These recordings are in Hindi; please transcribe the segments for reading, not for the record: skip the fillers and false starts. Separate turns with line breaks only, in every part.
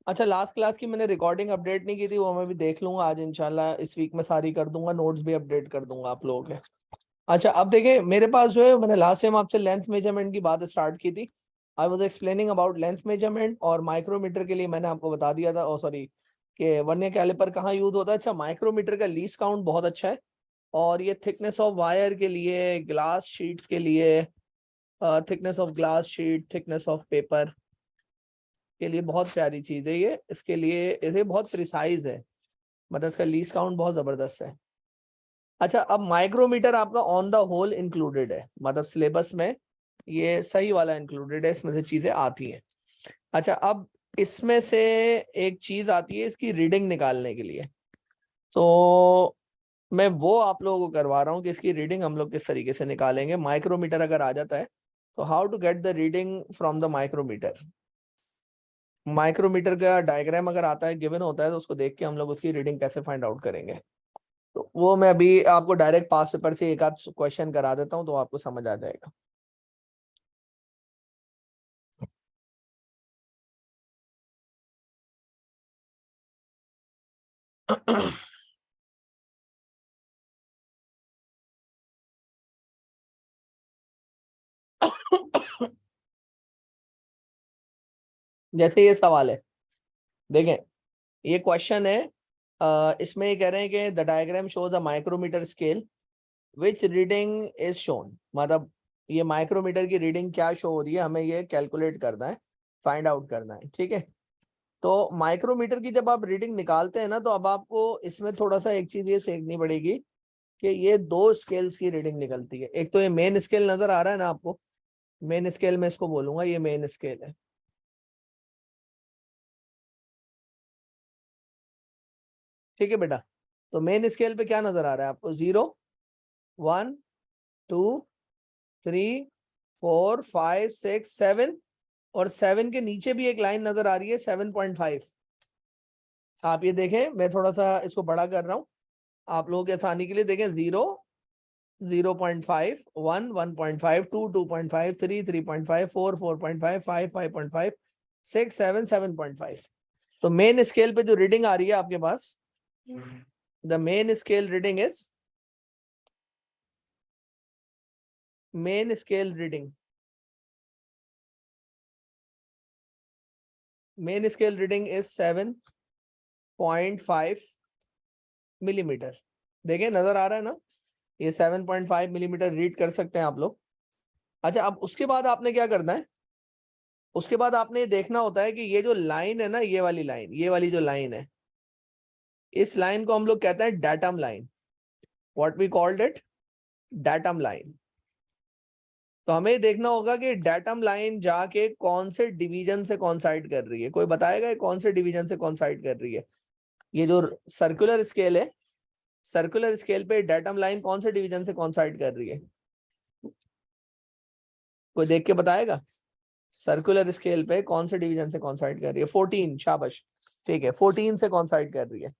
अच्छा, लास्ट क्लास की मैंने रिकॉर्डिंग अपडेट नहीं की थी, वो मैं भी देख लूंगा आज इंशाल्लाह, इस वीक में सारी कर दूंगा, नोट्स भी अपडेट कर दूंगा आप लोगों के। अच्छा, अब देखिए मेरे पास जो है, मैंने लास्ट टाइम आपसे लेंथ मेजरमेंट की बात स्टार्ट की थी। I was explaining about length measurement, और माइक्रोमीटर के लिए मैंने आपको बता दिया था, ओ सॉरी, कि वर्नियर कैलिपर कहाँ यूज होता है। अच्छा, माइक्रोमीटर का लीस्ट काउंट बहुत अच्छा है, और ये थिकनेस ऑफ वायर के लिए, ग्लास शीट्स के लिए, thickness of glass sheet, thickness of paper के लिए बहुत प्यारी चीज है ये। इसके लिए इसे बहुत प्रिसाइज है, मतलब इसका लीस्ट काउंट बहुत जबरदस्त है। अच्छा, अब माइक्रोमीटर आपका ऑन द होल इंक्लूडेड है, मतलब सिलेबस में ये सही वाला इंक्लूडेड है, इसमें से चीजें आती हैं। अच्छा, अब इसमें से एक चीज आती है इसकी रीडिंग निकालने के लिए, तो मैं वो आप लोगों को करवा रहा हूँ कि इसकी रीडिंग हम लोग किस तरीके से निकालेंगे। माइक्रोमीटर अगर आ जाता है तो how to get the reading from the micrometer. Micrometer का डायग्राम अगर आता है, गिवन होता है, तो उसको देख के हम लोग उसकी रीडिंग कैसे फाइंड आउट करेंगे। तो वो मैं अभी आपको डायरेक्ट पास पेपर से एक आध क्वेश्चन करा देता हूँ, तो आपको समझ आ जाएगा। जैसे ये सवाल है, देखें, ये क्वेश्चन है, इसमें ये कह रहे हैं कि the diagram shows a micrometer scale which reading is shown, मतलब ये माइक्रोमीटर की रीडिंग क्या शो हो रही है, हमें ये कैलकुलेट करना है, फाइंड आउट करना है, ठीक है। तो माइक्रोमीटर की जब आप रीडिंग निकालते हैं ना, तो अब आपको इसमें थोड़ा सा एक चीज ये सीखनी पड़ेगी कि ये दो स्केल्स की रीडिंग निकलती है। एक तो ये मेन स्केल नजर आ रहा है ना आपको, मेन स्केल में इसको बोलूंगा, ये मेन स्केल है, ठीक है बेटा। तो मेन स्केल पे क्या नजर आ रहा है आपको, 0, 1, 2, 3, 4, 5, 6, 7, और 7 के नीचे भी एक लाइन नजर आ रही है, 7.5। आप ये देखें, मैं थोड़ा सा इसको बड़ा कर रहा हूँ आप लोगों की आसानी के लिए। देखें, 0, 0.5, 1, 1.5, 2, 2.5, 3, 3.5, 4, 4.5, 5, 5.5, 6, 7, 7.5। तो मेन स्केल पे जो रीडिंग आ रही है आपके पास, the main scale reading is, main scale reading, main scale reading is 7.5 millimetre. देखें, नजर आ रहा है ना, ये 7.5 मिलीमीटर रीड कर सकते हैं आप लोग। अच्छा, अब उसके बाद आपने क्या करना है, उसके बाद आपने ये देखना होता है कि ये जो लाइन है ना, ये वाली लाइन, ये वाली जो लाइन है, इस लाइन को हम लोग कहते हैं datum line. What we called it, datum line. तो हमें देखना होगा कि डाटम लाइन जाके कौन से डिवीजन से कॉन्साइड कर रही है। कोई बताएगा ये कौन से डिवीजन से कॉन्साइड कर रही है। ये जो सर्कुलर स्केल है, सर्कुलर स्केल पे डाटम लाइन कौन से डिवीजन से कॉन्साइड कर रही है, कोई देख के बताएगा। सर्कुलर स्केल पे कौन से डिवीजन से कॉन्साइड कर रही है, 14, शाबाश, ठीक है, 14 से कॉन्साइड कर रही है।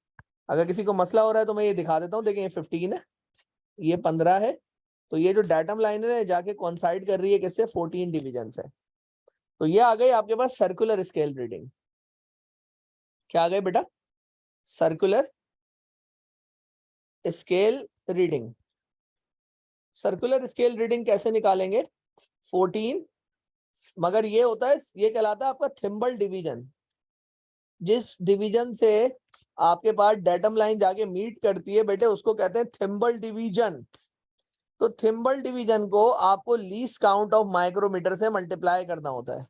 अगर किसी को मसला हो रहा है तो मैं ये दिखा देता हूँ। देखिए, ये 15 है, ये 15 है, तो ये जो डाटम लाइन है जाके कॉन्साइड कर रही है किससे, 14 डिवीजन से। तो ये आ गई आपके पास सर्कुलर स्केल रीडिंग। क्या आ गए बेटा, circular scale reading. Circular scale reading कैसे निकालेंगे, 14, मगर ये होता है, ये कहलाता है आपका थिम्बल डिवीजन। जिस डिवीजन से आपके पास डेटम लाइन जाके मीट करती है बेटे, उसको कहते हैं थिम्बल डिवीजन। तो थिम्बल डिवीजन को आपको लीस्ट काउंट ऑफ माइक्रोमीटर से मल्टीप्लाई करना होता है।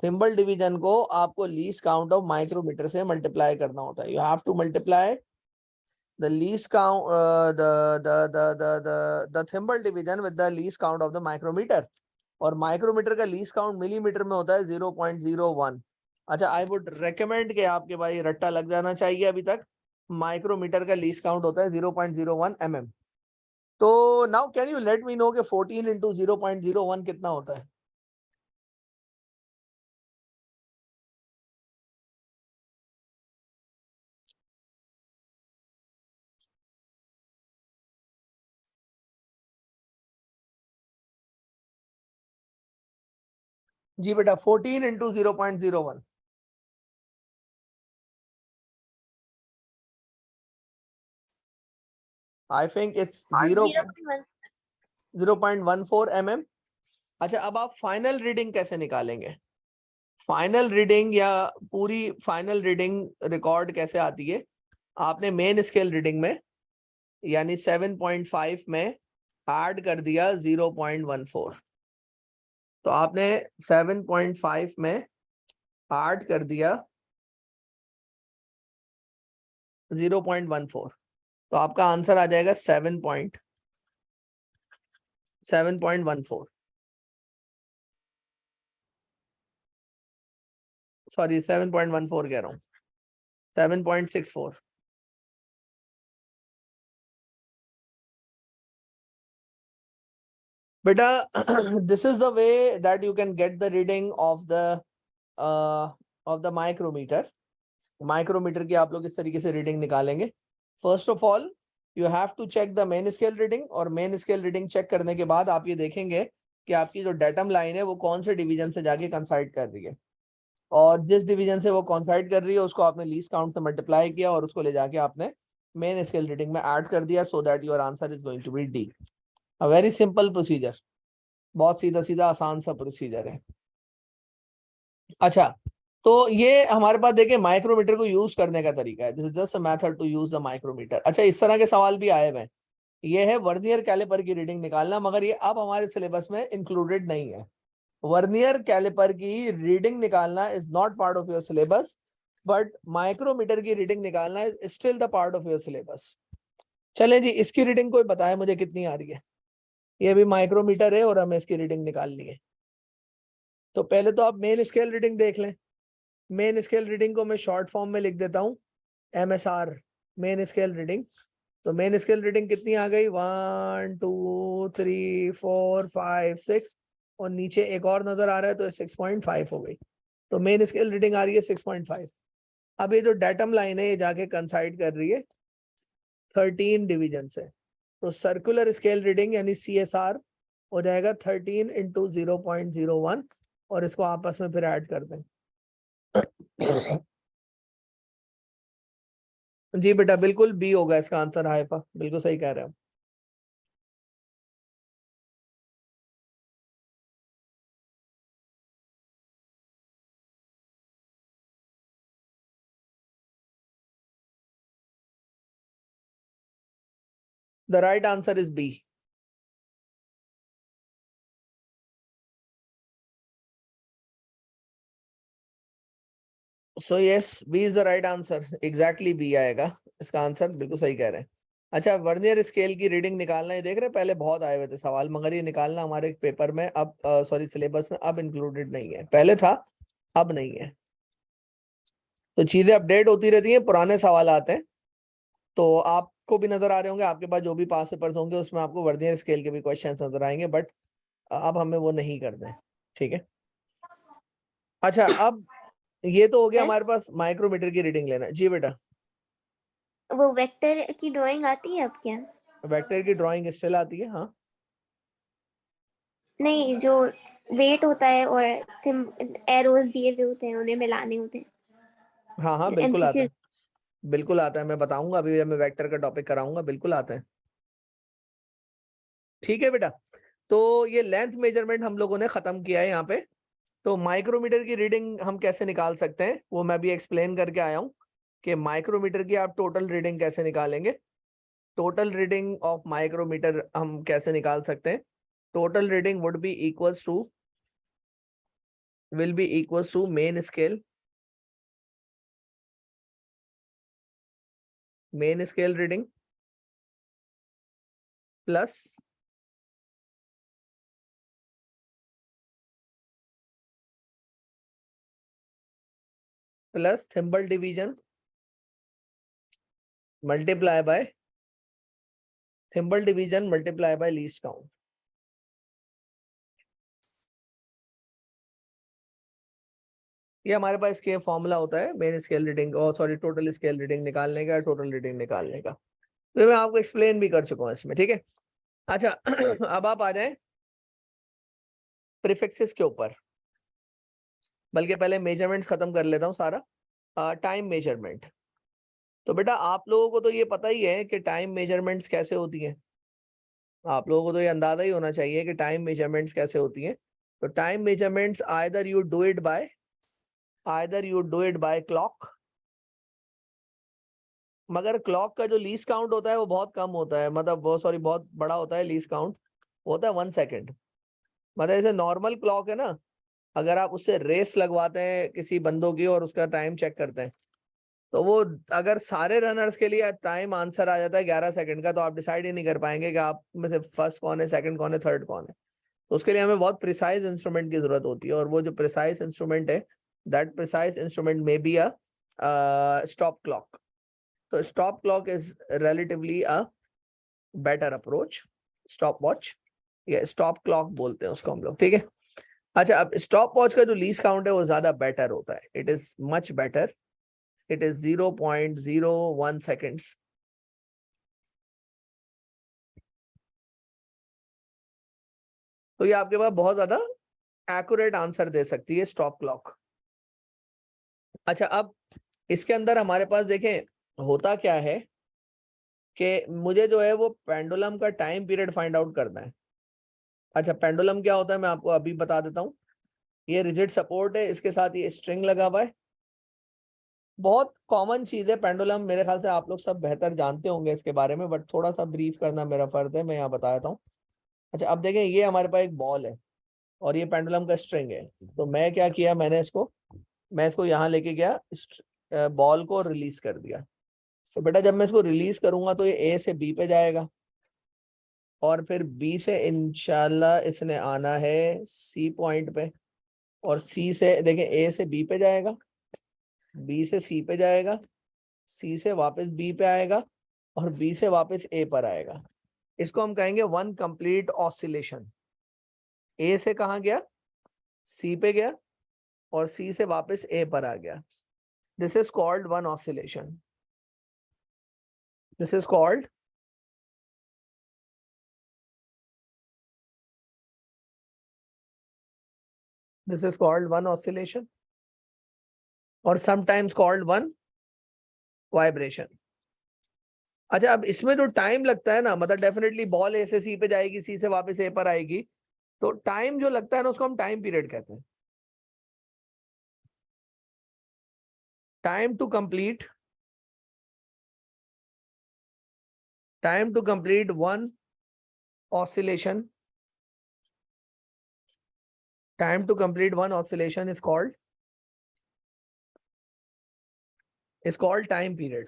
थिम्बल डिवीजन को आपको लीस्ट काउंट ऑफ माइक्रोमीटर से मल्टीप्लाई करना होता है। You have to multiply the least count the thimble division with the least count of the micrometer, और माइक्रोमीटर का लीस्ट काउंट मिलीमीटर में होता है 0.01। अच्छा, आई वुड रेकमेंड कि आपके भाई रट्टा लग जाना चाहिए अभी तक। माइक्रोमीटर का लीस्ट काउंट होता है 0.01 mm। तो now can you let me know कि 14 इंटू 0.01 कितना होता है। जी बेटा 14 into 0.01 I think it's 0.14 mm। अच्छा अब आप फाइनल रीडिंग कैसे निकालेंगे? फाइनल रीडिंग या पूरी फाइनल रीडिंग रिकॉर्ड कैसे आती है? आपने मेन स्केल रीडिंग में यानी 7.5 में ऐड कर दिया 0.14। तो आपने 7.5 में ऐड कर दिया 0.14, तो आपका आंसर आ जाएगा 7.14, सॉरी 7.14 कह रहा हूँ, 7.64। बेटा this is the way that you can get the reading of the micrometer। Micrometer की आप लोग इस तरीके से रीडिंग निकालेंगे। First of all you have to check the main scale reading, और मेन स्केल रीडिंग चेक करने के बाद आप ये देखेंगे कि आपकी जो डेटम लाइन है वो कौन से डिवीजन से जाके कंसाइड कर रही है, और जिस डिवीजन से वो कंसाइड कर रही है उसको आपने लीस्ट काउंट से मल्टीप्लाई किया और उसको ले जाके आपने मेन स्केल रीडिंग में ऐड कर दिया, so that your answer is going to be D. A very simple procedure, बहुत सीधा सीधा आसान सा प्रोसीजर है। अच्छा तो ये हमारे पास देखिए माइक्रोमीटर को यूज करने का तरीका है, this is just a method to use the micrometer. अच्छा इस तरह के सवाल भी आए हुए हैं, ये है वर्नियर कैलिपर की रीडिंग निकालना, मगर ये अब हमारे सिलेबस में इंक्लूडेड नहीं है। वर्नियर कैलिपर की रीडिंग निकालना is not part of your syllabus, but micrometer की रीडिंग निकालना is still the part of your syllabus. चले जी, इसकी रीडिंग कोई बताए मुझे कितनी आ रही है? ये भी माइक्रोमीटर है और हमें इसकी रीडिंग निकालनी है। तो पहले तो आप मेन स्केल रीडिंग देख लें। मेन स्केल रीडिंग को मैं शॉर्ट फॉर्म में लिख देता हूँ MSR, मेन स्केल रीडिंग। तो मेन स्केल रीडिंग कितनी आ गई? 1 2 3 4 5 6, और नीचे एक और नजर आ रहा है तो 6.5 हो गई। तो मेन स्केल रीडिंग आ रही है 6.5। अब ये जो डेटम लाइन है ये जाके कंसाइड कर रही है 13 डिवीजन से, तो सर्कुलर स्केल रीडिंग यानी CSR हो जाएगा 13 इंटू 0.01, और इसको आपस में फिर ऐड कर दें। जी बेटा बिल्कुल बी होगा इसका आंसर, हाइफा बिल्कुल सही कह रहे हो। The right answer is B. So yes, B is the right answer, exactly B आएगा इसका आंसर, बिल्कुल सही कह रहे हैं। अच्छा वर्नियर स्केल की रीडिंग निकालना, ये देख रहे हैं पहले बहुत आए हुए थे सवाल, मगर ये निकालना हमारे पेपर में अब सॉरी सिलेबस में अब इंक्लूडेड नहीं है, पहले था अब नहीं है। तो चीजें अपडेट होती रहती हैं, पुराने सवाल आते हैं। तो आपको भी नजर आ रहे होंगे, आपके पास जो भी पास पेपर्स होंगे उसमें आपको वर्नियर स्केल के भी क्वेश्चन नजर आएंगे, बट अब हमें वो नहीं करना है, ठीक है। अच्छा अब ये तो हो गया हमारे पास माइक्रोमीटर की रीडिंग लेना है। जी बेटा
वो वेक्टर की ड्राइंग आती है आपके यहाँ?
वेक्टर की ड्राइंग स्टिल आती है, हाँ।
नहीं, जो वेट होता है और एरोज दिए हुए होते हैं उन्हें मिलाने होते हैं,
हाँ हाँ बिल्कुल आता
MCQ।
है, बिल्कुल आता है, मैं बताऊंगा अभी जब मैं वेक्टर का टॉपिक कराऊंगा, बिल्कुल आता है। ठीक है बेटा, तो ये लेंथ मेजरमेंट हम लोगों ने खत्म किया है यहाँ पे। तो माइक्रोमीटर की रीडिंग हम कैसे निकाल सकते हैं वो मैं भी एक्सप्लेन करके आया हूँ, कि माइक्रोमीटर की आप टोटल रीडिंग कैसे निकालेंगे। टोटल रीडिंग ऑफ माइक्रोमीटर हम कैसे निकाल सकते हैं? Total reading would be equals to, will be equals to main scale reading plus thimble division multiply by least count। ये हमारे पास इसके फॉर्मूला होता है मेन स्केल रीडिंग और सॉरी टोटल स्केल रीडिंग निकालने का, टोटल रीडिंग निकालने का। तो मैं आपको एक्सप्लेन भी कर चुका हूँ इसमें, ठीक है। अच्छा अब आप आ जाए प्रीफिक्सेस के ऊपर। बल्कि पहले मेजरमेंट्स खत्म कर लेता हूँ सारा। टाइम मेजरमेंट, तो बेटा आप लोगों को तो ये पता ही है कि टाइम मेजरमेंट्स कैसे होती हैं। आप लोगों को तो ये अंदाजा ही होना चाहिए कि टाइम मेजरमेंट्स कैसे होती हैं। तो time measurements either you do it by clock, मगर क्लॉक का जो लीस्ट काउंट होता है वो बहुत कम होता है, मतलब वो सॉरी बहुत बड़ा होता है लीस्ट काउंट, होता है 1 सेकेंड। मतलब जैसे नॉर्मल क्लॉक है ना, अगर आप उससे रेस लगवाते हैं किसी बंदों की और उसका टाइम चेक करते हैं, तो वो अगर सारे रनर्स के लिए टाइम आंसर आ जाता है 11 सेकंड का, तो आप डिसाइड ही नहीं कर पाएंगे कि आप में से फर्स्ट कौन है, सेकंड कौन है, थर्ड कौन है। तो उसके लिए हमें बहुत प्रिसाइज इंस्ट्रूमेंट की जरूरत होती है, और वो जो प्रिसाइज इंस्ट्रूमेंट है, that precise instrument may be a stop clock. तो stop clock is relatively a better approach, stop watch या स्टॉप क्लॉक बोलते हैं उसको हम लोग, ठीक है। अच्छा, अब स्टॉप वॉच का जो लीस्ट काउंट है वो ज्यादा बेटर होता है, it is much better, it is 0.01 seconds। तो ये आपके पास बहुत ज्यादा एक्यूरेट आंसर दे सकती है स्टॉप क्लॉक। अच्छा, अब इसके अंदर हमारे पास देखें होता क्या है कि मुझे जो है वो पेंडुलम का टाइम पीरियड फाइंड आउट करना है। अच्छा, पेंडुलम क्या होता है मैं आपको अभी बता देता हूँ। ये रिजिड सपोर्ट है, इसके साथ ये स्ट्रिंग लगा हुआ है, बहुत कॉमन चीज है पेंडुलम, मेरे ख्याल से आप लोग सब बेहतर जानते होंगे इसके बारे में, बट थोड़ा सा ब्रीफ करना मेरा फर्ज है, मैं यहाँ बता देता हूँ। अच्छा, अब देखें ये हमारे पास एक बॉल है और ये पेंडुलम का स्ट्रिंग है। तो मैं क्या किया, मैं इसको यहाँ लेके गया, बॉल को रिलीज कर दिया। तो बेटा जब मैं इसको रिलीज करूंगा तो ये ए से बी पे जाएगा, और फिर बी से इंशाल्लाह इसने आना है सी पॉइंट पे, और सी से देखें ए से बी पे जाएगा, बी से सी पे जाएगा, सी से वापस बी पे आएगा, और बी से वापस ए पर आएगा। इसको हम कहेंगे वन कंप्लीट ऑसिलेशन। ए से कहाँ गया, सी पे गया, और सी से वापस ए पर आ गया। This is called one oscillation. This is called one oscillation, और समटाइम्स कॉल्ड वन वाइब्रेशन। अच्छा, अब इसमें जो टाइम लगता है ना, मतलब डेफिनेटली बॉल ए से सी पे जाएगी, सी से वापस ए पर आएगी, तो टाइम जो लगता है ना उसको हम टाइम पीरियड कहते हैं। Time to complete one oscillation time to complete one oscillation is called time period.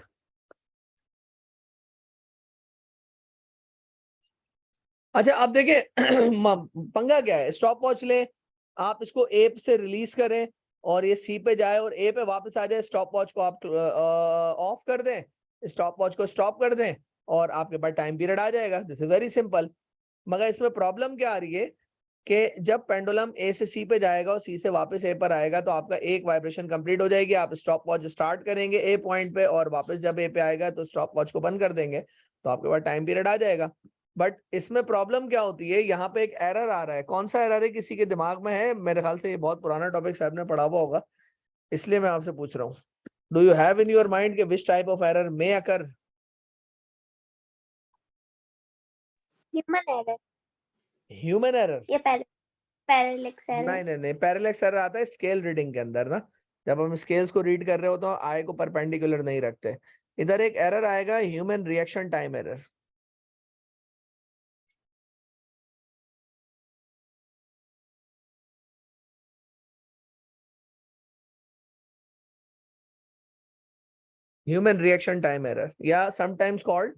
अच्छा, अब देखिए पंगा क्या है, स्टॉप वॉच ले, आप इसको ए से रिलीज करें और ये सी पे जाए और ए पे वापस आ जाए, स्टॉप वॉच को आप ऑफ कर दें, स्टॉप वॉच को स्टॉप कर दें, और आपके पास टाइम पीरियड आ जाएगा। This is very simple. मगर इसमें प्रॉब्लम क्या आ रही है कि जब पेंडुलम ए से सी पे जाएगा और सी से वापस ए पर आएगा, तो आपका एक वाइब्रेशन कंप्लीट हो जाएगी, आप स्टॉप वॉच स्टार्ट करेंगे ए पॉइंट पे, और वापस जब ए पे आएगा तो स्टॉप वॉच को बंद कर देंगे, तो आपके पास टाइम पीरियड आ जाएगा। बट इसमें प्रॉब्लम क्या होती है, यहाँ पे एक एरर आ रहा है। कौन सा एरर है, किसी के दिमाग में है? मेरे ख्याल से ये बहुत पुराना टॉपिक साहब ने पढ़ा हुआ होगा, इसलिए मैं आपसे पूछ रहा हूँ। Do you have in your mind के which type of error may occur?
Human error
human error?
या पैरेलेक्स एरर?
नहीं नहीं नहीं, पैरेलैक्स एरर आता है स्केल रीडिंग के अंदर ना, जब हम स्केल्स को रीड कर रहे हो तो आई को परपेंडिकुलर नहीं रखते। इधर एक एरर आएगा, human reaction time error. Human reaction time error, yeah, sometimes called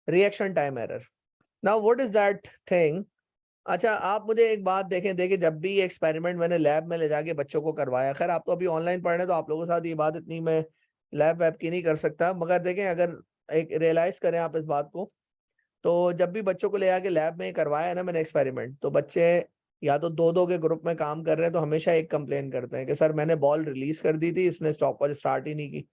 reaction time error. Now what is that thing? अच्छा, आप मुझे एक बात देखें, जब भी ये एक्सपेरिमेंट मैंने लैब में ले जाके बच्चों को करवाया, खैर आप तो अभी ऑनलाइन पढ़ रहे हैं तो आप लोगों के साथ ये बात इतनी मैं लैब वैब की नहीं कर सकता, मगर देखें अगर एक रियलाइज करें आप इस बात को, तो जब भी बच्चों को ले आके लैब में करवाया ना मैंने एक्सपेरिमेंट, तो बच्चे या तो दो दो के ग्रुप में काम कर रहे हैं, तो हमेशा एक कंप्लेन करते हैं कि सर मैंने बॉल रिलीज कर दी थी, इसने स्टॉप वॉच स्टार्ट ही नहीं की,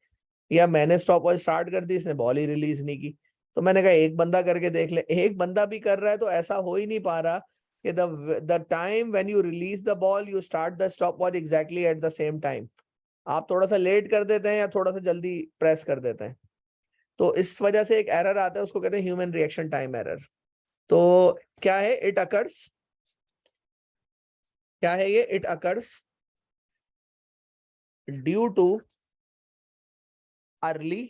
या मैंने स्टॉप वॉच स्टार्ट कर दी, इसने बॉल ही रिलीज नहीं की। तो मैंने कहा एक बंदा करके देख ले। एक बंदा भी कर रहा है तो ऐसा हो ही नहीं पा रहा कि the time when you release the ball you start the stopwatch exactly at the same time. आप थोड़ा सा लेट कर देते हैं या थोड़ा सा जल्दी प्रेस कर देते हैं, तो इस वजह से एक एरर आता है, उसको कहते हैं ह्यूमन रिएक्शन टाइम एरर. तो क्या है, इट अकर्स, क्या है ये, it occurs due to early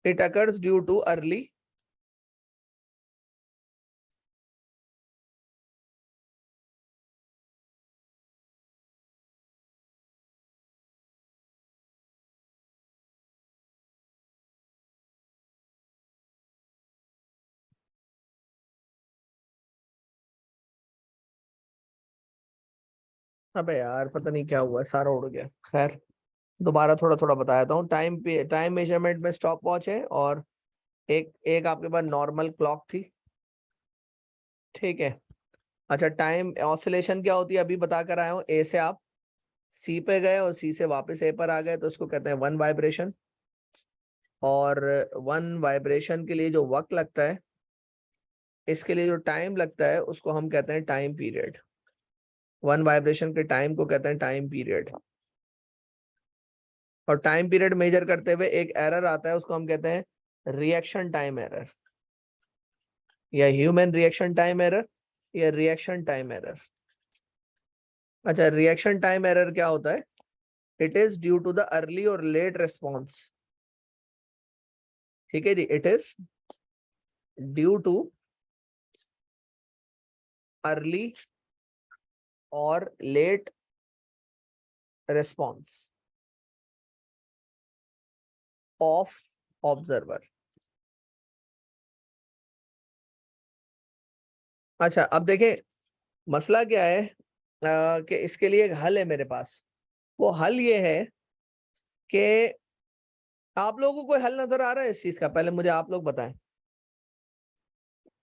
it occurs due to early अबे यार पता नहीं क्या हुआ, सारा उड़ गया. खैर दोबारा थोड़ा थोड़ा बताता हूँ. टाइम मेजरमेंट में स्टॉप वॉच है और एक एक आपके पास नॉर्मल क्लॉक थी. ठीक है. अच्छा, टाइम ऑसिलेशन क्या होती है अभी बता कर आया हूँ. ए से आप सी पे गए और सी से वापस ए पर आ गए तो उसको कहते हैं वन वाइब्रेशन. और वन वाइब्रेशन के लिए जो वक्त लगता है, इसके लिए जो टाइम लगता है, उसको हम कहते हैं टाइम पीरियड. वन वाइब्रेशन के टाइम को कहते हैं टाइम पीरियड. और टाइम पीरियड मेजर करते हुए एक एरर आता है, उसको हम कहते हैं रिएक्शन टाइम एरर, या ह्यूमन रिएक्शन टाइम एरर, या रिएक्शन टाइम एरर. अच्छा, रिएक्शन टाइम एरर क्या होता है? It is due to the early और लेट रिस्पॉन्स. ठीक है जी, it is due to early और लेट रिस्पॉन्स ऑफ ऑब्जर्वर. अच्छा अब देखें मसला क्या है, कि इसके लिए एक हल है मेरे पास. वो हल ये है कि आप लोगों को कोई हल नजर आ रहा है इस चीज का? पहले मुझे आप लोग बताएं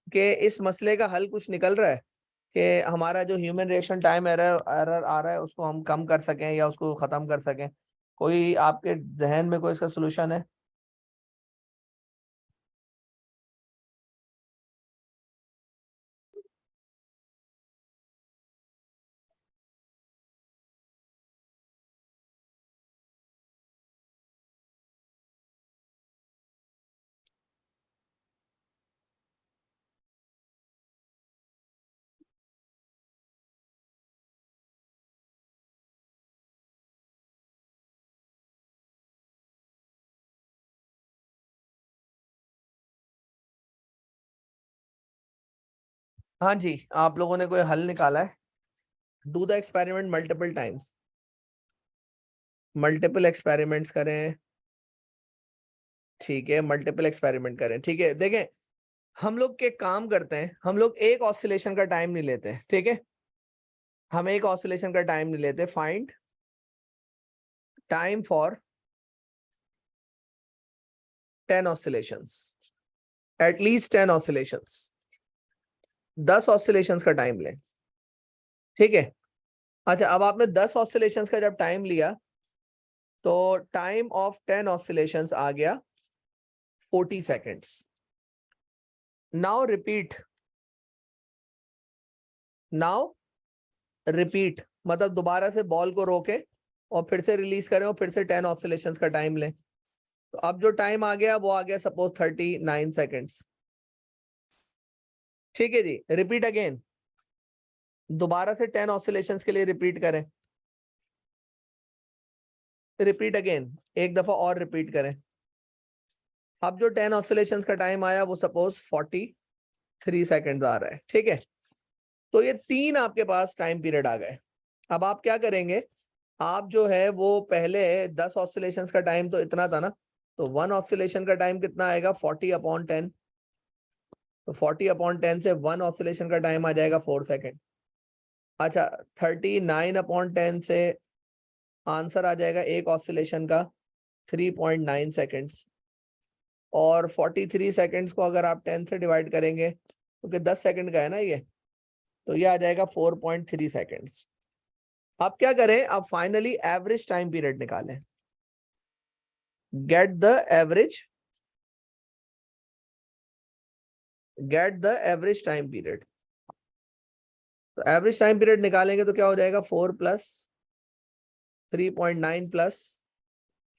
कि इस मसले का हल कुछ निकल रहा है कि हमारा जो human reaction time error error आ रहा है उसको हम कम कर सकें या उसको खत्म कर सकें. कोई आपके जहन में कोई इसका सोल्यूशन है? हाँ जी, आप लोगों ने कोई हल निकाला है? Do the experiment multiple times, multiple experiments करें. ठीक है, मल्टीपल एक्सपेरिमेंट करें. ठीक है, देखें हम लोग के काम करते हैं, हम लोग एक ऑसिलेशन का टाइम नहीं लेते. ठीक है, हम एक ऑसिलेशन का टाइम नहीं लेते. Find time for 10 oscillations, at least 10 oscillations. 10 oscillations का टाइम लें. ठीक है. अच्छा, अब आपने 10 ऑसिलेशंस का जब टाइम लिया तो टाइम ऑफ 10 ऑसिलेशंस आ गया 40 seconds. Now repeat, now repeat मतलब दोबारा से बॉल को रोके और फिर से रिलीज करें और फिर से 10 ऑसिलेशंस का टाइम लें. तो अब जो टाइम आ गया वो आ गया सपोज 39 सेकेंड्स. ठीक है जी, रिपीट अगेन, दोबारा से 10 ऑसिलेशंस के लिए रिपीट करें. रिपीट अगेन, एक दफा और रिपीट करें. अब जो 10 ऑसिलेशंस का टाइम आया वो सपोज 43 सेकेंड्स आ रहा है. ठीक है, तो ये 3 आपके पास टाइम पीरियड आ गए. अब आप क्या करेंगे, आप जो है वो पहले 10 ऑसिलेशंस का टाइम तो इतना था ना, तो 1 ऑसिलेशन का टाइम कितना आएगा, 40/10. तो 40/10 से 1 ऑसिलेशन का टाइम आ जाएगा 4 सेकेंड. अच्छा, 39/10 से आंसर आ जाएगा एक ऑसिलेशन का 3.9 सेकेंड्स. और 43 सेकेंड्स को अगर आप 10 से डिवाइड करेंगे क्योंकि 10 सेकेंड का है ना ये, तो ये आ जाएगा 4.3 सेकेंड्स. आप क्या करें, आप फाइनली एवरेज टाइम पीरियड निकालें. Get the average get the average time period. तो एवरेज टाइम पीरियड निकालेंगे तो क्या हो जाएगा 4 plus 3.9 plus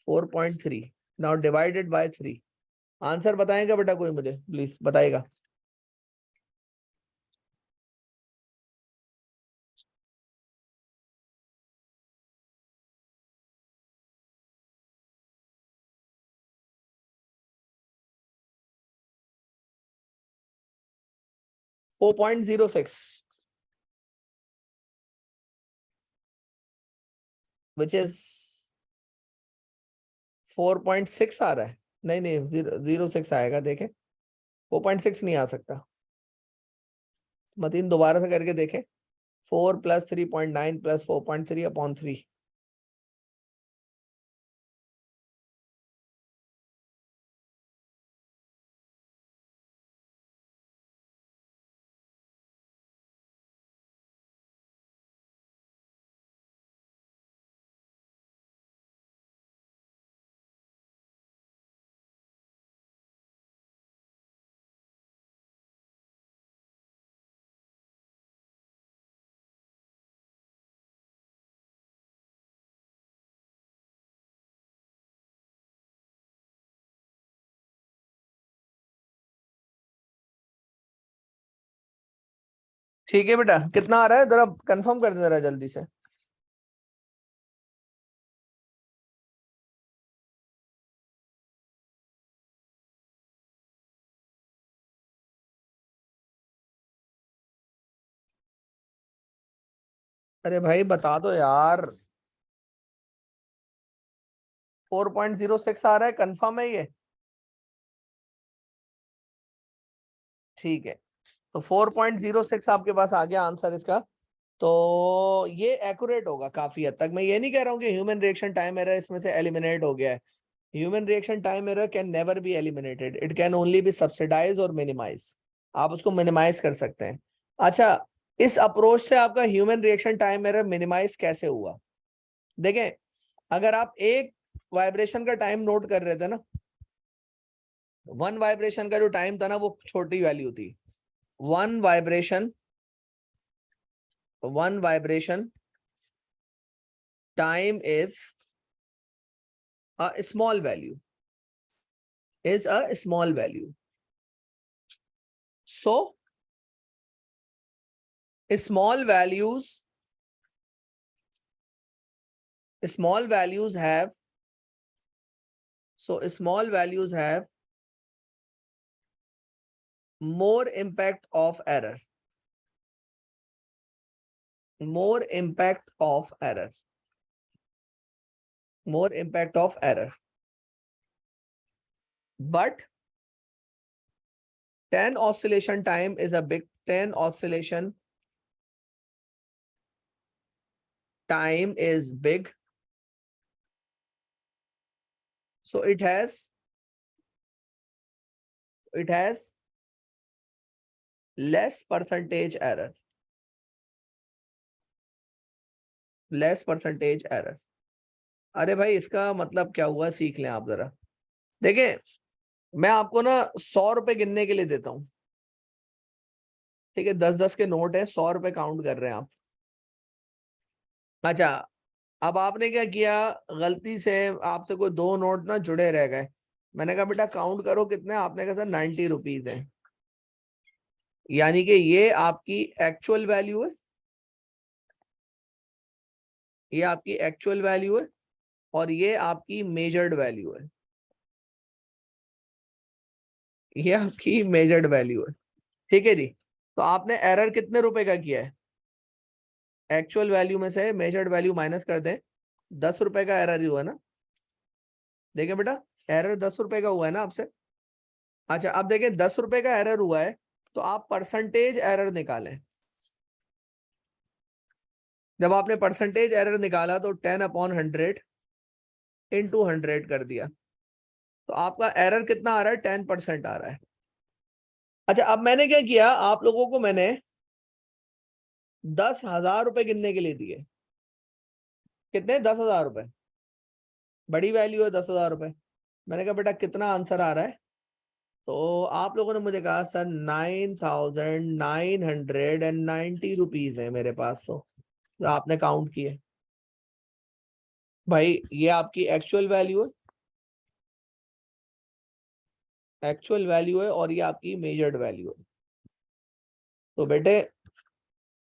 4.3 now divided by 3। Answer बताएगा बेटा कोई मुझे प्लीज बताएगा। फोर 4.06 विच इज 4.6 आ रहा है। नहीं नहीं 0.06 आएगा देखें। 4.6 नहीं आ सकता। मतीन दोबारा से करके देखें। 4 प्लस 3.9 प्लस 4.3 अपॉन 3। ठीक है बेटा कितना आ रहा है जरा कंफर्म कर दे जरा जल्दी से। अरे भाई बता दो यार। 4.06 आ रहा है कंफर्म है ये। ठीक है तो 4.06 आपके पास आ गया आंसर इसका। तो ये एक्यूरेट होगा काफी हद तक। मैं ये नहीं कह रहा हूँ कि ह्यूमन रिएक्शन टाइम एरर इसमें से एलिमिनेट हो गया है। Human reaction time error can never be eliminated, it can only be subsidize और मिनिमाइज। आप उसको मिनिमाइज कर सकते हैं। अच्छा इस अप्रोच से आपका human reaction time error minimize कैसे हुआ देखें। अगर आप एक वाइब्रेशन का टाइम नोट कर रहे थे ना, वन वाइब्रेशन का जो टाइम था ना वो छोटी वैल्यू थी। One vibration time is a small value, is a small value. So small values have more impact of error. More impact of error. But 10 oscillation time is a big 10 oscillation time is big. So it has less percentage error. Less percentage error. अरे भाई इसका मतलब क्या हुआ सीख लें आप जरा। देखिए मैं आपको ना 100 रुपए गिनने के लिए देता हूं। ठीक है 10-10 के नोट है, 100 रुपए काउंट कर रहे हैं आप। अच्छा अब आपने क्या किया, गलती से आपसे कोई दो नोट ना जुड़े रह गए। मैंने कहा बेटा काउंट करो कितने, आपने कहा सर 90 रुपीज है। यानी कि ये आपकी एक्चुअल वैल्यू है, ये आपकी एक्चुअल वैल्यू है और ये आपकी मेजर्ड वैल्यू है। ये आपकी मेजर्ड वैल्यू है। ठीक है जी। तो आपने एरर कितने रुपए का किया है, एक्चुअल वैल्यू में से मेजर्ड वैल्यू माइनस कर दें, 10 रुपए का एरर ही हुआ ना। देखिए बेटा एरर 10 रुपए का हुआ है ना आपसे। अच्छा अब देखिए 10 रुपए का एरर हुआ है तो आप परसेंटेज एरर निकालें। जब आपने परसेंटेज एरर निकाला तो 10/100 इंटू 100 कर दिया, तो आपका एरर कितना आ रहा है, 10% आ रहा है। अच्छा अब मैंने क्या किया, आप लोगों को मैंने 10,000 रुपए गिनने के लिए दिए। कितने, 10,000 रुपए, बड़ी वैल्यू है 10,000 रुपए। मैंने कहा बेटा कितना आंसर आ रहा है, तो आप लोगों ने मुझे कहा सर 9,990 रुपीज है मेरे पास, तो आपने काउंट किए। भाई ये आपकी एक्चुअल वैल्यू है, एक्चुअल वैल्यू है, और ये आपकी मेजर्ड वैल्यू है। तो बेटे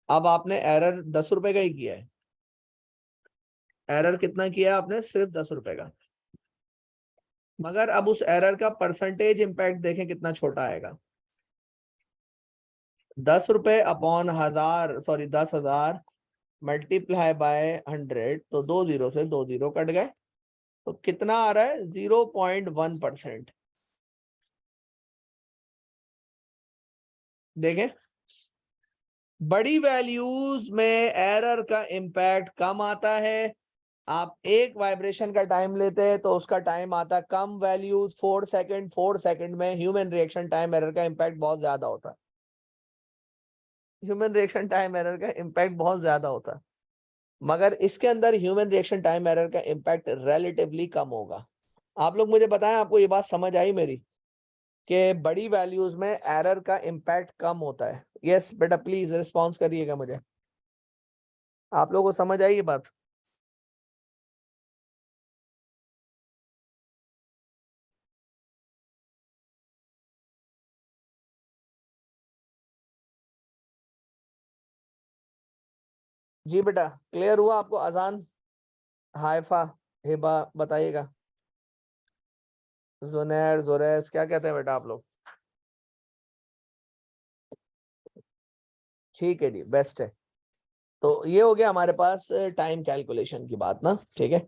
अब आपने एरर 10 रुपए का ही किया है। एरर कितना किया है आपने? सिर्फ 10 रुपए का। मगर अब उस एरर का परसेंटेज इंपैक्ट देखें कितना छोटा आएगा। 10 रुपए अपॉन 1000, सॉरी 10,000 मल्टीप्लाई बाय 100, तो 2 जीरो से 2 जीरो कट गए, तो कितना आ रहा है? 0.1%। देखें, बड़ी वैल्यूज में एरर का इम्पैक्ट कम आता है। आप एक वाइब्रेशन का टाइम लेते हैं तो उसका टाइम आता है कम, वैल्यूज 4 सेकंड, 4 सेकंड में ह्यूमन रिएक्शन टाइम एरर का इम्पैक्ट बहुत ज्यादा होता है। ह्यूमन रिएक्शन टाइम एरर का इम्पैक्ट बहुत ज्यादा होता है, मगर इसके अंदर ह्यूमन रिएक्शन टाइम एरर का इम्पैक्ट रिलेटिवली कम होगा। आप लोग मुझे बताएं, आपको ये बात समझ आई मेरी कि बड़ी वैल्यूज में एरर का इम्पैक्ट कम होता है? यस बेटा, प्लीज रिस्पॉन्स करिएगा मुझे। आप लोगों को समझ आई ये बात? जी बेटा, क्लियर हुआ आपको? अजान, हाइफा, हिबा बताइएगा। जुनैर, जुरैस, क्या कहते हैं बेटा आप लोग? ठीक है जी, बेस्ट है। तो ये हो गया हमारे पास टाइम कैलकुलेशन की बात ना, ठीक है।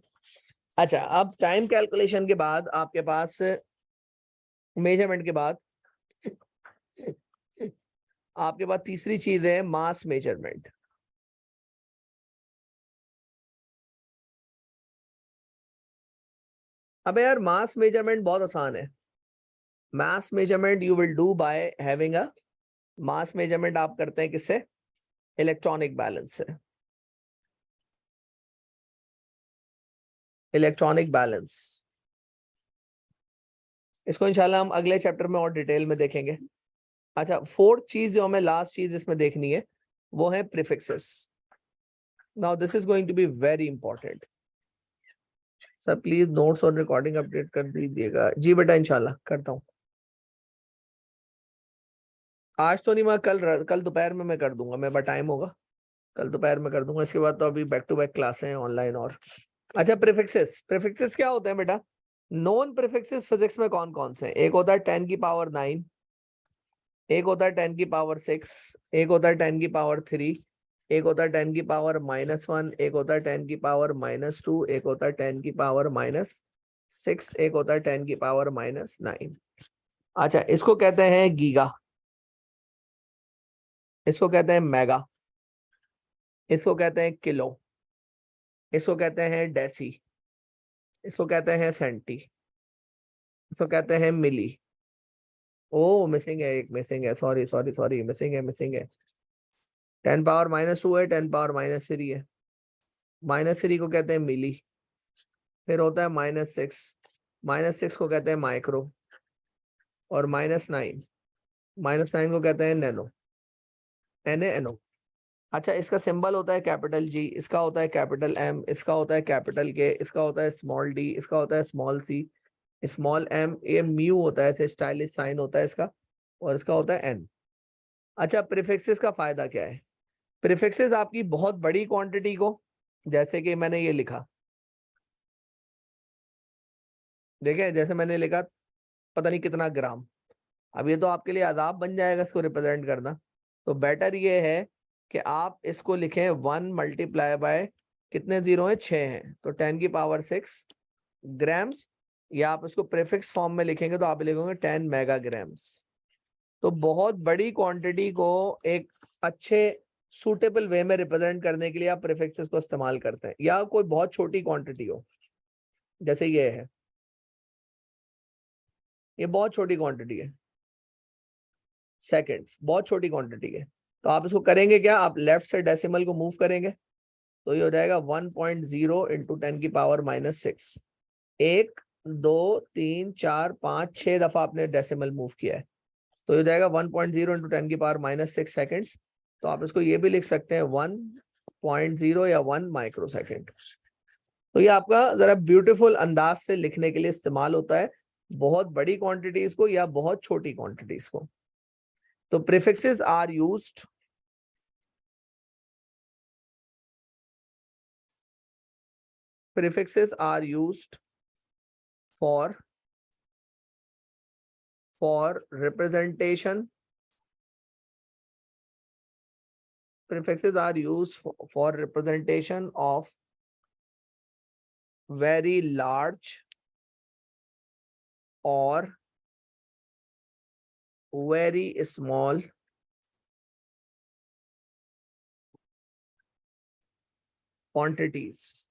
अच्छा, अब टाइम कैलकुलेशन के बाद आपके पास मेजरमेंट के बाद आपके पास तीसरी चीज है मास मेजरमेंट। अबे यार, मास मेजरमेंट बहुत आसान है। Mass measurement you will do by having a, mass measurement आप करते हैं किससे? इलेक्ट्रॉनिक बैलेंस से। इलेक्ट्रॉनिक बैलेंस, इसको इंशाल्लाह हम अगले चैप्टर में और डिटेल में देखेंगे। अच्छा, फोर्थ चीज जो हमें लास्ट चीज इसमें देखनी है वो है prefixes. Now this is going to be very important. Sir please notes और रिकॉर्डिंग अपडेट कर दीजिएगा। जी बेटा, इंशाल्लाह करता हूँ। आज तो नहीं, मैं कल दोपहर में मैं कर दूंगा, मेरे पास टाइम होगा, कल दोपहर में कर दूंगा। इसके बाद तो अभी बैक टू बैक क्लासें हैं ऑनलाइन। और अच्छा, प्रीफिक्सेस, प्रीफिक्सेस क्या होते हैं बेटा? नॉन प्रीफिक्सेस फिजिक्स में कौन कौन से हैं? एक होता है 10⁻⁹, एक होता है 10⁻⁶, एक होता है 10⁻3, एक होता है 10⁻⁻1, एक होता है 10⁻⁻2, एक होता है 10⁻⁻6, एक होता है 10⁻⁻9। अच्छा, इसको कहते हैं गीगा, इसको कहते हैं मेगा, इसको कहते हैं किलो, इसको कहते हैं डेसी, इसको कहते हैं सेंटी, इसको कहते हैं मिली। ओ मिसिंग है, एक मिसिंग है, सॉरी सॉरी सॉरी, मिसिंग है, मिसिंग है। 10⁻⁻2 है, 10⁻⁻3 है। -3 को कहते हैं मिली। फिर होता है -6, -6 को कहते हैं माइक्रो। और -9, -9 को कहते हैं नैनो, एनो। अच्छा, इसका सिंबल होता है कैपिटल जी, इसका होता है कैपिटल एम, इसका होता है कैपिटल के, इसका होता है स्मॉल डी, इसका होता है स्मॉल सी, स्मॉल एम। ये म्यू होता है, ऐसे स्टाइलिश साइन होता है इसका, और इसका होता है एन। अच्छा, प्रीफिक्सेस का फायदा क्या है? प्रीफिक्सेस आपकी बहुत बड़ी क्वांटिटी को, जैसे कि मैंने ये लिखा, देखे जैसे मैंने लिखा पता नहीं कितना ग्राम, अब ये तो आपके लिए अजाब बन जाएगा इसको रिप्रेजेंट करना। तो बेटर ये है कि आप इसको लिखें 1 मल्टीप्लाई बाय, कितने जीरो हैं? 6 हैं, तो 10⁻⁶ ग्राम्स। या आप इसको प्रीफिक्स फॉर्म में लिखेंगे तो आप लिखेंगे 10 मेगाग्राम्स। तो बहुत बड़ी क्वांटिटी को एक अच्छे सूटेबल वे में रिप्रेजेंट करने के लिए आप प्रीफिक्सेस को इस्तेमाल करते हैं। या कोई बहुत छोटी क्वांटिटी हो, जैसे ये है, ये बहुत छोटी क्वांटिटी है, सेकंड्स, बहुत छोटी क्वांटिटी है। तो आप इसको करेंगे क्या? आप लेफ्ट से डेसिमल को मूव करेंगे, तो ये हो जाएगा 1.0 × 10⁻⁻6। एक 2 3 4 5 6 दफा आपने डेसिमल मूव किया है, तो ये हो जाएगा 1.0 इंटू 10 की पावर -6 सेकेंड्स। तो आप इसको ये भी लिख सकते हैं 1.0 या 1 माइक्रो सेकेंड। तो ये आपका जरा ब्यूटीफुल अंदाज से लिखने के लिए इस्तेमाल होता है, बहुत बड़ी क्वांटिटीज को या बहुत छोटी क्वांटिटीज को। तो prefixes are used for representation. Prefixes are used for representation of very large or very small quantities.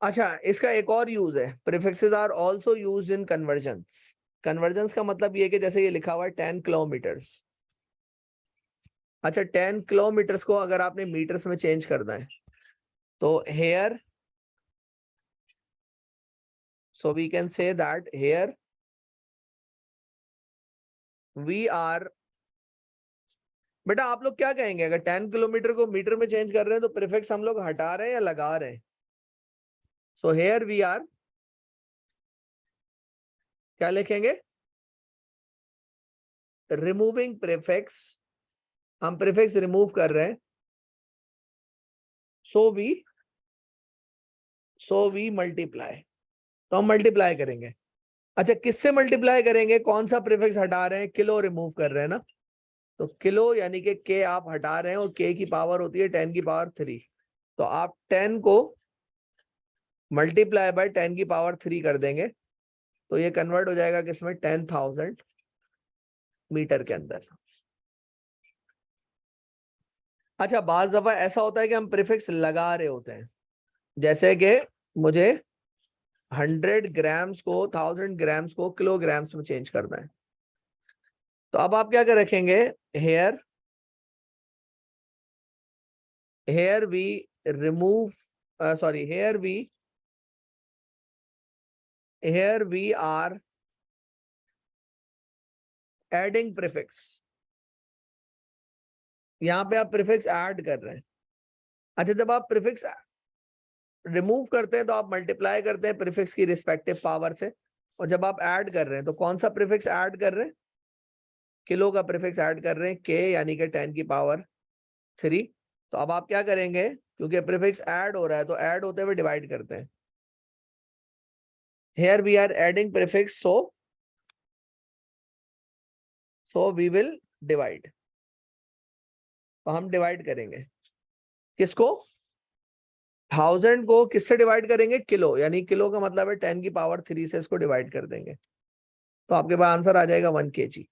अच्छा, इसका एक और यूज है, prefixes are also used in conversions. Conversions का मतलब ये है कि जैसे ये लिखा हुआ है 10 किलोमीटर्स। अच्छा, 10 किलोमीटर्स को अगर आपने मीटर्स में चेंज करना है तो here, so we can say that here we are, बेटा आप लोग क्या कहेंगे अगर 10 किलोमीटर को मीटर में चेंज कर रहे हैं तो प्रीफिक्स हम लोग हटा रहे हैं या लगा रहे हैं? So here we are, क्या लिखेंगे? रिमूविंग प्रीफिक्स, हम प्रीफिक्स रिमूव कर रहे हैं। सो वी मल्टीप्लाई, तो हम मल्टीप्लाई करेंगे। अच्छा, किससे मल्टीप्लाई करेंगे? कौन सा प्रीफिक्स हटा रहे हैं? किलो रिमूव कर रहे हैं ना, तो किलो यानी कि के आप हटा रहे हैं और के की पावर होती है 10 की पावर 3। तो आप 10 को मल्टीप्लाई बाय 10 की पावर 3 कर देंगे तो ये कन्वर्ट हो जाएगा किसमें? 10,000 मीटर के अंदर। अच्छा, बाज दफा ऐसा होता है कि हम प्रीफिक्स लगा रहे होते हैं, जैसे कि मुझे 100 ग्राम्स को 1000 ग्राम्स को किलोग्राम्स में चेंज करना है, तो अब आप क्या कर रखेंगे? Here we remove, sorry, here we are adding prefix. यहां पे आप प्रीफिक्स ऐड कर रहे हैं। अच्छा, जब आप प्रीफिक्स रिमूव करते हैं तो आप मल्टीप्लाई करते हैं प्रीफिक्स की रिस्पेक्टिव पावर से, और जब आप ऐड कर रहे हैं तो कौन सा प्रीफिक्स ऐड कर रहे हैं? किलो का प्रीफिक्स ऐड कर रहे हैं, के यानी कि 10 की पावर 3। तो अब आप क्या करेंगे? क्योंकि प्रीफिक्स ऐड हो रहा है तो ऐड होते हुए डिवाइड करते हैं। Here we are adding prefix, so we will divide. तो हम डिवाइड करेंगे किसको? 1000 को किससे डिवाइड करेंगे? किलो, यानी किलो का मतलब है 10 की पावर 3 से इसको डिवाइड कर देंगे, तो आपके पास आंसर आ जाएगा 1 kg।